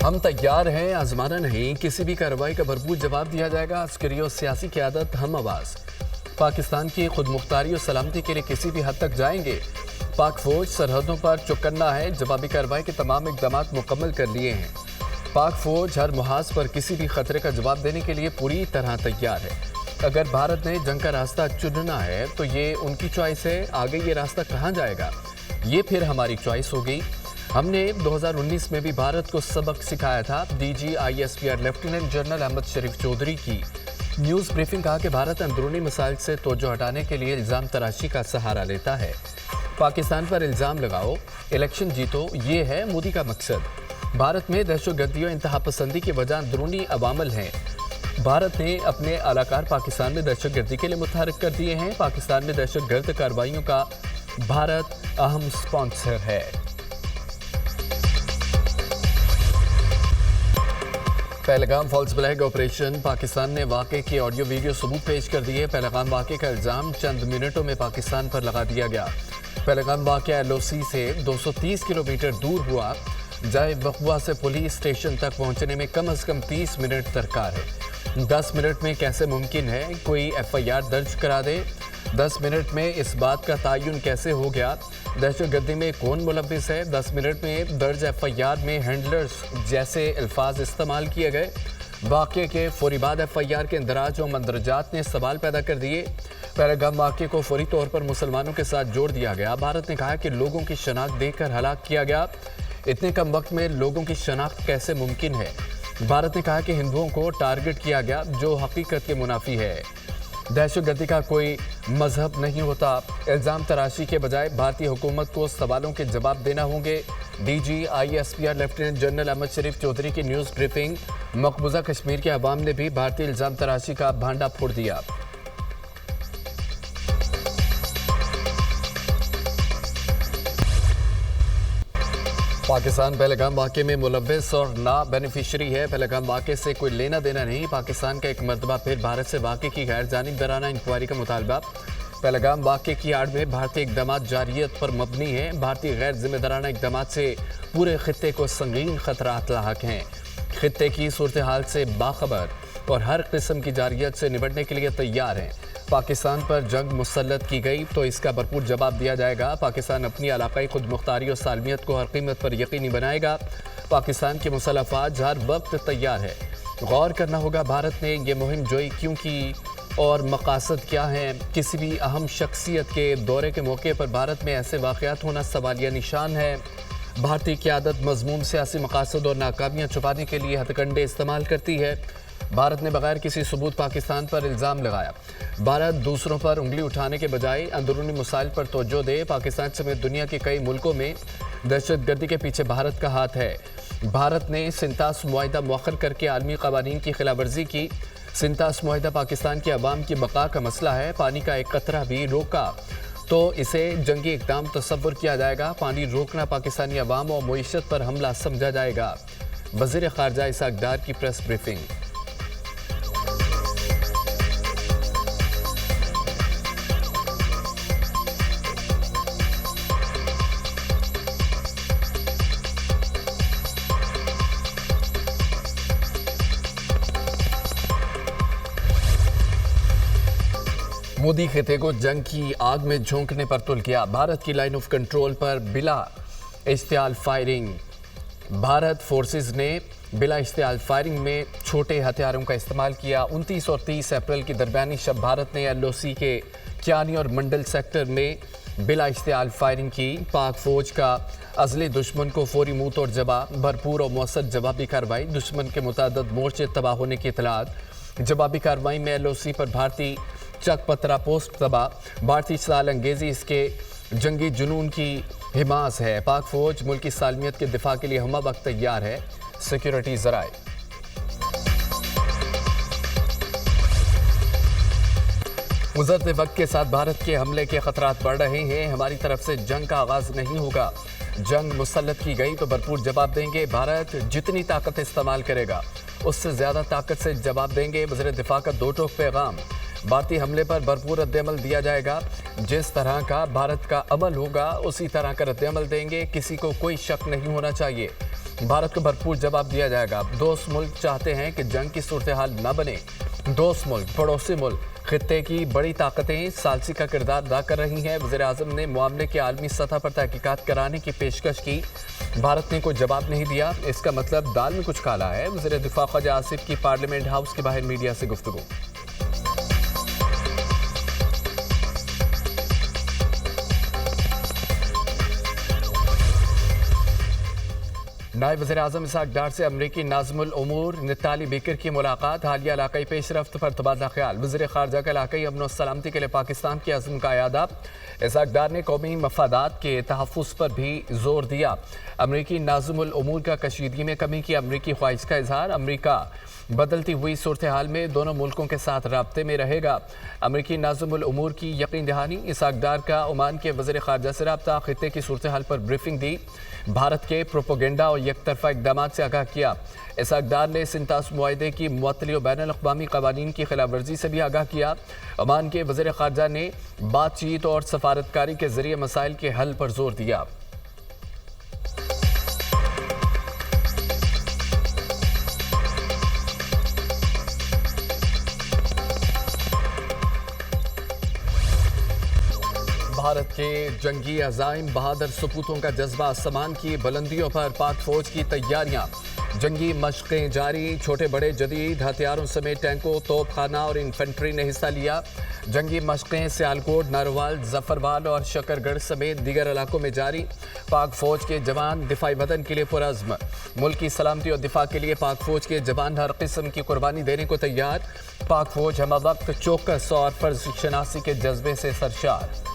हम तैयार हैं, आजमाना नहीं, किसी भी कार्रवाई का भरपूर जवाब दिया जाएगा। अस्करी और सियासी क़यादत हम आवाज़। पाकिस्तान की खुद मुख्तारी और सलामती के लिए किसी भी हद तक जाएंगे। पाक फौज सरहदों पर चौकन्ना है, जवाबी कार्रवाई के तमाम इक़दाम मुकम्मल कर लिए हैं। पाक फौज हर मुहाज पर किसी भी खतरे का जवाब देने के लिए पूरी तरह तैयार है। अगर भारत ने जंग का रास्ता चुनना है तो ये उनकी चॉइस है, आगे ये रास्ता कहाँ जाएगा ये फिर हमारी चॉइस होगी। हमने 2019 में भी भारत को सबक सिखाया था। DGISPR लेफ्टिनेंट जनरल अहमद शरीफ चौधरी की न्यूज़ ब्रीफिंग कहा कि भारत अंदरूनी मसाइल से तवज्जो हटाने के लिए इल्ज़ाम तराशी का सहारा लेता है। पाकिस्तान पर इल्ज़ाम लगाओ, इलेक्शन जीतो, ये है मोदी का मकसद। भारत में दहशतगर्दी और इंतहा पसंदी की वजह अंदरूनी अवामल हैं। भारत ने अपने अलाकार पाकिस्तान में दहशतगर्दी के लिए मुतहर्रिक कर दिए हैं। पाकिस्तान में दहशतगर्द कार्रवाइयों का भारत अहम स्पॉन्सर है। Pahalgam false flag operation, Pakistan ने वाक़े के ऑडियो वीडियो सबूत पेश कर दिए। पहलगाम वाक़े का इल्ज़ाम चंद मिनटों में पाकिस्तान पर लगा दिया गया। पहलगाम वाक़या LOC से 230 किलोमीटर दूर हुआ। जाए वक़वा से पुलिस स्टेशन तक पहुंचने में कम से कम 30 मिनट दरकार है। 10 मिनट में कैसे मुमकिन है कोई FIR दर्ज करा दे? 10 मिनट में इस बात का तयन कैसे हो गया दहशतगर्दी में कौन मुलव्विस है? 10 मिनट में दर्ज FIR में हैंडलर्स जैसे अल्फाज इस्तेमाल किए गए। वाक़े के फौरी बाद FIR के इंदराज और मंदरजात ने सवाल पैदा कर दिए। पहलगाम वाक़े को फौरी तौर पर मुसलमानों के साथ जोड़ दिया गया। भारत ने कहा कि लोगों की शनाख्त देकर हलाक किया गया। इतने कम वक्त में लोगों की शनाख्त कैसे मुमकिन है? भारत ने कहा कि हिंदुओं को टारगेट किया गया, जो हकीकत के मुनाफी है। दहशतगर्दी का कोई मजहब नहीं होता। इल्ज़ाम तराशी के बजाय भारतीय हुकूमत को सवालों के जवाब देना होंगे। DGISPR लेफ्टिनेंट जनरल अहमद शरीफ चौधरी की न्यूज़ ब्रीफिंग। मकबूजा कश्मीर के अवाम ने भी भारतीय इल्ज़ाम तराशी का भांडा फोड़ दिया। पाकिस्तान पहलगाम वाक़े में मुलव्विस और ना बेनिफिशरी है। पहलगाम वाक़े से कोई लेना देना नहीं। पाकिस्तान का एक मरतबा फिर भारत से वाक़े की गैर जानिबदाराना इंक्वायरी का मुतालबा। पहलगाम वाक़े की आड़ में भारतीय इक़दाम जारियत पर मबनी है। भारतीय गैर जिम्मेदाराना इक़दाम से पूरे खित्ते को संगीन खतरात लाहक हैं। खित्ते की सूरत हाल से बाखबर और हर किस्म की जारियत से निपटने के लिए तैयार हैं। पाकिस्तान पर जंग मुसल्लत की गई तो इसका भरपूर जवाब दिया जाएगा। पाकिस्तान अपनी इलाकाई खुद मुख्तारी और सालमियत को हर कीमत पर यकीनी बनाएगा। पाकिस्तान की मुसल्लह अफ़वाज हर वक्त तैयार है। गौर करना होगा भारत ने यह मुहिम जोई क्यों की और मकासद क्या हैं। किसी भी अहम शख्सियत के दौरे के मौके पर भारत में ऐसे वाक़यात होना सवालिया निशान है। भारतीय क़यादत मज़मूम सियासी मकासद और नाकामियाँ छुपाने के लिए हथकंडे इस्तेमाल करती है। भारत ने बगैर किसी सबूत पाकिस्तान पर इल्ज़ाम लगाया। भारत दूसरों पर उंगली उठाने के बजाय अंदरूनी मसाइल पर तवज्जो दे। पाकिस्तान समेत दुनिया के कई मुल्कों में दहशतगर्दी के पीछे भारत का हाथ है। भारत ने सिंतास मुआहिदा मौखर करके आलमी क़वानीन की खिलाफवर्जी की। सिंतास मुआहिदा पाकिस्तान की आवाम की बका का मसला है। पानी का एक कतरा भी रोका तो इसे जंगी इक़दाम तस्वुर किया जाएगा। पानी रोकना पाकिस्तानी अवाम और मईशत पर हमला समझा जाएगा। वज़ीर ख़ारजा इसहाक़ डार की प्रेस ब्रीफिंग। मोदी खिते को जंग की आग में झोंकने पर तुल किया। भारत की लाइन ऑफ कंट्रोल पर बिला इश्तियाल फायरिंग। भारत फोर्सेस ने बिला इश्तियाल फायरिंग में छोटे हथियारों का इस्तेमाल किया। 29 और 30 अप्रैल की दरमियानी शब भारत ने LOC के क्यानी और मंडल सेक्टर में बिला इश्तियाल फायरिंग की। पाक फौज का अज़ली दुश्मन को फौरी मुंह तोड़ जवाब। भरपूर और मौसर जवाबी कार्रवाई। दुश्मन के मुतादद मोर्चे तबाह होने की इतलात। जवाबी कार्रवाई में LOC पर भारतीय चक पत्रा पोस्ट तबाह। भारतीय साल अंगेजी इसके जंगी जुनून की हिमास है। पाक फौज मुल्क की सालमियत के दिफा के लिए हमा वक्त तैयार है। सिक्योरिटी ज़राए। गुज़रते वक्त के साथ भारत के हमले के खतरात बढ़ रहे हैं। हमारी तरफ से जंग का आगाज नहीं होगा। जंग मुसल्लत की गई तो भरपूर जवाब देंगे। भारत जितनी ताकत इस्तेमाल करेगा उससे ज़्यादा ताकत से जवाब देंगे। वज़ीर दिफा का दो टोक पैगाम। भारतीय हमले पर भरपूर रद्द-ए-अमल दिया जाएगा। जिस तरह का भारत का अमल होगा उसी तरह का रद्द-ए-अमल देंगे। किसी को कोई शक नहीं होना चाहिए। भारत को भरपूर जवाब दिया जाएगा। दोस्त मुल्क चाहते हैं कि जंग की सूरत-ए-हाल न बने। दोस्त मुल्क, पड़ोसी मुल्क, खित्ते की बड़ी ताकतें सालसी का किरदार अदा कर रही हैं। वज़ीर-ए-आज़म ने मामले की आलमी सतह पर तहकीकात कराने की पेशकश की। भारत ने कोई जवाब नहीं दिया, इसका मतलब दाल में कुछ काला है। वज़ीर दिफा ख्वाजा आसिफ की पार्लियामेंट हाउस के बाहर मीडिया से गुफ्तगू। नायब वज़ीर-ए-आज़म इसहाक डार से अमरीकी नाज़िमुल उमूर नताली बेकर की मुलाकात। हालिया इलाकाई पेशरफ्त पर तबादला ख्याल। वज़ीर ख़ारजा का इलाकाई अमन और सलामती के लिए पाकिस्तान के अज़्म का अयादा। इसहाक डार ने कौमी मफादात के तहफ़्फ़ुज़ पर भी जोर दिया। अमरीकी नाज़िमुल उमूर का कशीदगी में कमी की अमरीकी ख्वाहिश का इजहार। अमरीका बदलती हुई सूरत हाल में दोनों मुल्कों के साथ राब्ते में रहेगा। अमरीकी नाज़िमुल उमूर की यकीन दहानी। इसहाक डार का ओमान के वज़ीर ख़ारजा से रब्ता। खित्ते की सूरत हाल पर ब्रीफिंग दी। भारत के प्रोपोगेंडा और यकतरफा इक़दाम से आगाह किया। इसहाक डार ने सिंतास मुआहदे की मुअत्तली और बैनुल अक़वामी क़वानीन की खिलाफ वर्जी से भी आगाह किया। ओमान के वज़ीर ख़ारजा ने बातचीत और सफारतकारी के ज़रिए मसाइल के हल पर जोर दिया। भारत के जंगी अज़ाइम, बहादुर सपूतों का जज्बा, आसमान की बुलंदियों पर पाक फौज की तैयारियां। जंगी मशक़ें जारी। छोटे बड़े जदीद हथियारों समेत टैंकों, तोपखाना और इन्फेंट्री ने हिस्सा लिया। जंगी मशक़ें सियालकोट, नारोवाल, जफरवाल और शकरगढ़ समेत दीगर इलाकों में जारी। पाक फौज के जवान दिफाई वतन के लिए पुरअज़्म। मुल्क की सलामती और दिफा के लिए पाक फौज के जवान हर किस्म की कुर्बानी देने को तैयार। पाक फौज हम वक्त चौकस और फर्ज शनासी के जज्बे से सरशार।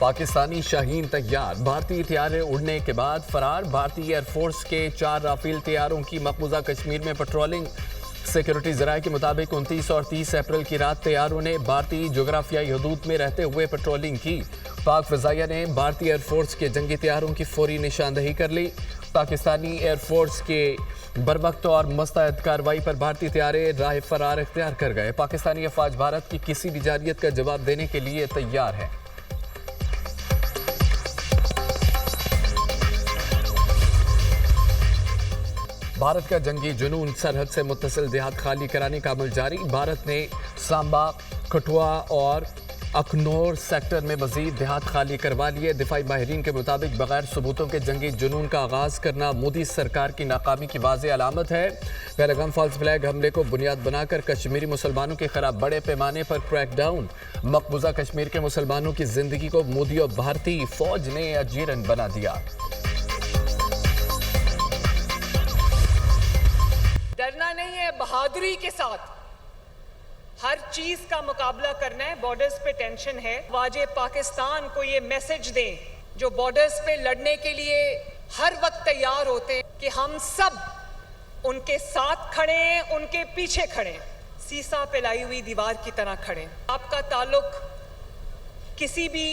पाकिस्तानी शाहीन तैयार। भारतीय तैयारे उड़ने के बाद फरार। भारतीय एयरफोर्स के 4 राफेल तैयारों की मकबूजा कश्मीर में पेट्रोलिंग। सिक्योरिटी ज़राए के मुताबिक 29 और 30 अप्रैल की रात तैयारों ने भारतीय जोग्राफियाई हदूद में रहते हुए पेट्रोलिंग की। पाक फ़िज़ाइया ने भारतीय एयरफोर्स के जंगी तैयारों की फौरी निशानदही कर ली। पाकिस्तानी एयरफोर्स के बरवक्त और मुस्तैद कार्रवाई पर भारतीय तैयारे राह फरार इख्तियार कर गए। पाकिस्तानी अफवाज भारत की किसी भी जारियत का जवाब देने के लिए तैयार है। भारत का जंगी जुनून, सरहद से मुत्तसिल देहात खाली कराने का अमल जारी। भारत ने सांबा, कठुआ और अखनौर सेक्टर में मजीद देहात खाली करवा लिए। दिफाई माहिरीन के मुताबिक बगैर सबूतों के जंगी जुनून का आगाज करना मोदी सरकार की नाकामी की वाज़ेह अलामत है। पहलगाम फॉल्स फ्लैग हमले को बुनियाद बनाकर कश्मीरी मुसलमानों के खिलाफ बड़े पैमाने पर क्रैकडाउन। मकबूजा कश्मीर के मुसलमानों की जिंदगी को मोदी और भारतीय फौज ने अजीरन बना दिया। डरना नहीं है, बहादुरी के साथ हर चीज का मुकाबला करना है। बॉर्डर्स पे टेंशन है, वाजे पाकिस्तान को ये मैसेज दें जो बॉर्डर्स पे लड़ने के लिए हर वक्त तैयार होते हैं कि हम सब उनके साथ खड़े हैं, उनके पीछे खड़े हैं, सीसा पे लाई हुई दीवार की तरह खड़े हैं। आपका ताल्लुक किसी भी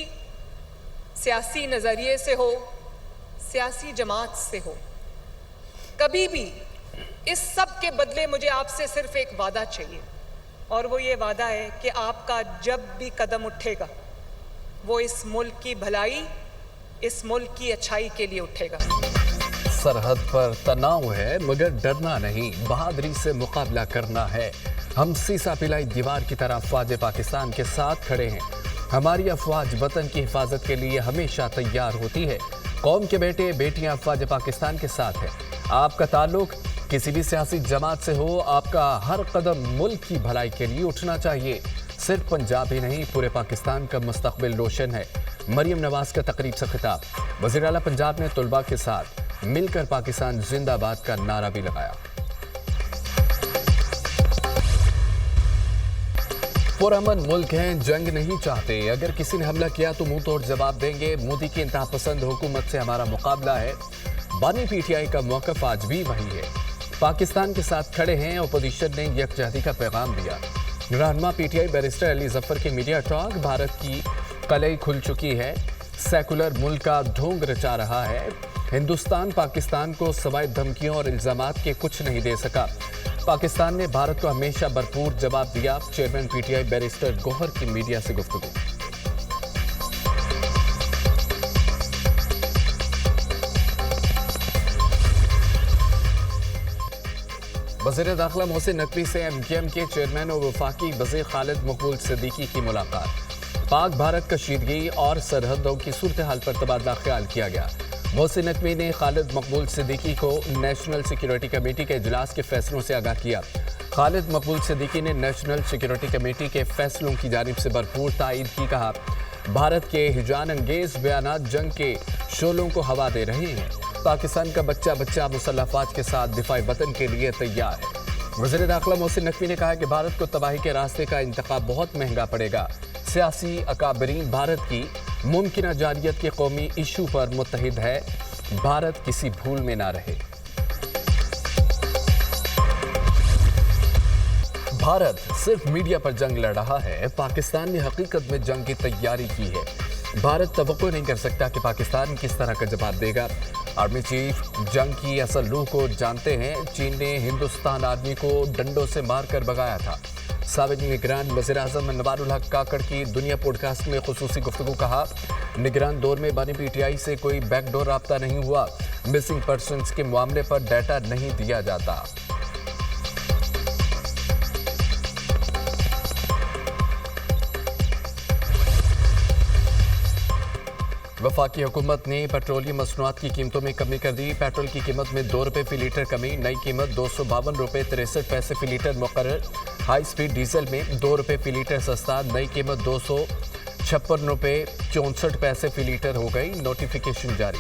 सियासी नजरिए से हो, सियासी जमात से हो, कभी भी इस सब के बदले मुझे आपसे सिर्फ एक वादा चाहिए, और वो ये वादा है कि आपका जब भी कदम उठेगा वो इस मुल्क की भलाई, इस मुल्क की अच्छाई के लिए उठेगा। सरहद पर तनाव है मगर डरना नहीं, बहादुरी से मुकाबला करना है। हम सीसा पिलाई दीवार की तरह अफवाज पाकिस्तान के साथ खड़े हैं। हमारी अफवाज वतन की हिफाजत के लिए हमेशा तैयार होती है। कौम के बेटे बेटियां अफवाज पाकिस्तान के साथ है। आपका ताल्लुक किसी भी सियासी जमात से हो, आपका हर कदम मुल्क की भलाई के लिए उठना चाहिए। सिर्फ पंजाब ही नहीं, पूरे पाकिस्तान का मुस्तकबिल रोशन है। मरियम नवाज का तकरीब से खिताब। वज़ीर आला पंजाब ने तलबा के साथ मिलकर पाकिस्तान जिंदाबाद का नारा भी लगाया। पुरअमन मुल्क हैं, जंग नहीं चाहते। अगर किसी ने हमला किया तो मुंह तोड़ जवाब देंगे। मोदी की इंतहा पसंद हुकूमत से हमारा मुकाबला है। बानी पीटीआई का मौक़िफ़ आज भी वही है, पाकिस्तान के साथ खड़े हैं। अपोजिशन ने यकजहती का पैगाम दिया। रहनुमा पीटीआई बैरिस्टर अली जफर की मीडिया टॉक। भारत की कलई खुल चुकी है, सेकुलर मुल्क का ढोंग रचा रहा है। हिंदुस्तान पाकिस्तान को सवाए धमकियों और इल्ज़ामात के कुछ नहीं दे सका। पाकिस्तान ने भारत को हमेशा भरपूर जवाब दिया, चेयरमैन पीटीआई बैरिस्टर गौहर की मीडिया से गुफ्तगू। वज़ीर दाखिला मोहसिन नकवी से एमकेएम के चेयरमैन और वफाकी वज़ीर खालिद मकबूल सिद्दीकी की मुलाकात। पाक भारत कशीदगी और सरहदों की सूरत हाल पर तबादला ख्याल किया गया। मोहसिन नकवी ने खालिद मकबूल सिद्दीकी को नेशनल सिक्योरिटी कमेटी के इजलास के फैसलों से आगाह किया। खालिद मकबूल सिद्दीकी ने नेशनल सिक्योरिटी कमेटी के फैसलों की जानिब से भरपूर तायद की। कहा, भारत के हिजान अंगेज बयानात जंग के शोलों को हवा दे रहे हैं। पाकिस्तान का बच्चा बच्चा मुसल्लह अफवाज के साथ दिफाई वतन के लिए तैयार है। वज़ीर दाखिला मोहसिन नकवी ने कहा कि भारत को तबाही के रास्ते का इंतखाब बहुत महंगा पड़ेगा। सियासी अकाबरीन भारत की मुमकिन जारियत के कौमी इशू पर मुत्तहिद है, भारत किसी भूल में ना रहे। भारत सिर्फ मीडिया पर जंग लड़ रहा है, पाकिस्तान ने हकीकत में जंग की तैयारी की है। भारत तवक्को नहीं कर सकता कि पाकिस्तान किस तरह का जवाब देगा। आर्मी चीफ जंग की असल रूह को जानते हैं। चीन ने हिंदुस्तान आर्मी को डंडों से मारकर भगाया था। साबिक निगरान वज़ीर आज़म नवारुल हक काकड़ की दुनिया पॉडकास्ट में खुसूसी गुफ्तगू। कहा, निगरान दौर में बनी पीटीआई से कोई बैकडोर राब्ता नहीं हुआ। मिसिंग पर्सन्स के मामले पर डाटा नहीं दिया जाता। वफाकी हुकूमत ने पेट्रोलियम मसनूआत की कीमतों में कमी कर दी। पेट्रोल की कीमत में 2 रुपये फी लीटर कमी, नई कीमत 252 रुपये 63 पैसे फी लीटर मुकर्रर। हाई स्पीड डीजल में 2 रुपये फी लीटर सस्ता, नई कीमत 256 रुपये 64 पैसे फी लीटर हो गई। नोटिफिकेशन जारी।